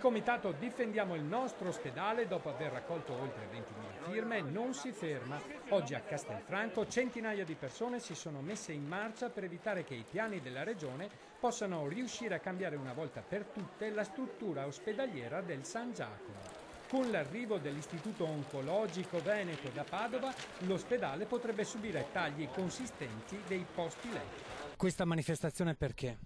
comitato Difendiamo il nostro ospedale, dopo aver raccolto oltre 20.000 firme, non si ferma. Oggi a Castelfranco centinaia di persone si sono messe in marcia per evitare che i piani della regione possano riuscire a cambiare una volta per tutte la struttura ospedaliera del San Giacomo. Con l'arrivo dell'Istituto Oncologico Veneto da Padova, l'ospedale potrebbe subire tagli consistenti dei posti letto. Questa manifestazione perché?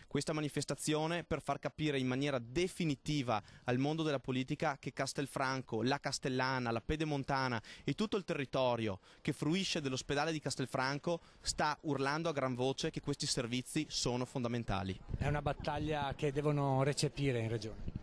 Questa manifestazione per far capire in maniera definitiva al mondo della politica che Castelfranco, la Castellana, la Pedemontana e tutto il territorio che fruisce dell'ospedale di Castelfranco sta urlando a gran voce che questi servizi sono fondamentali. È una battaglia che devono recepire in regione.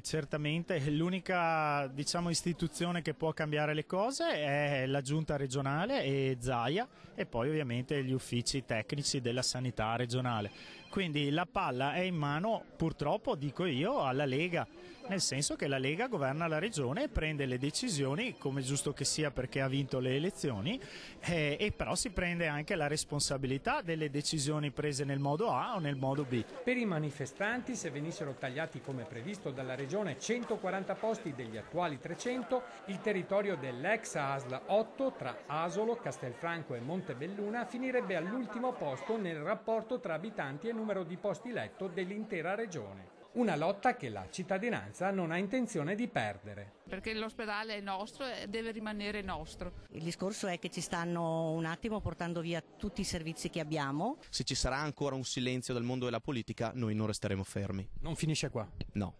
Certamente l'unica istituzione che può cambiare le cose è la giunta regionale e Zaia e poi ovviamente gli uffici tecnici della sanità regionale. Quindi la palla è in mano, purtroppo dico io, alla Lega, nel senso che la Lega governa la regione e prende le decisioni, come giusto che sia perché ha vinto le elezioni, e però si prende anche la responsabilità delle decisioni prese nel modo A o nel modo B. Per i manifestanti, se venissero tagliati come previsto dalla regione 140 posti degli attuali 300, il territorio dell'ex ASL 8 tra Asolo, Castelfranco e Montebelluna finirebbe all'ultimo posto nel rapporto tra abitanti e numero di posti letto dell'intera regione. Una lotta che la cittadinanza non ha intenzione di perdere. Perché l'ospedale è nostro e deve rimanere nostro. Il discorso è che ci stanno un attimo portando via tutti i servizi che abbiamo. Se ci sarà ancora un silenzio dal mondo della politica, noi non resteremo fermi. Non finisce qua? No.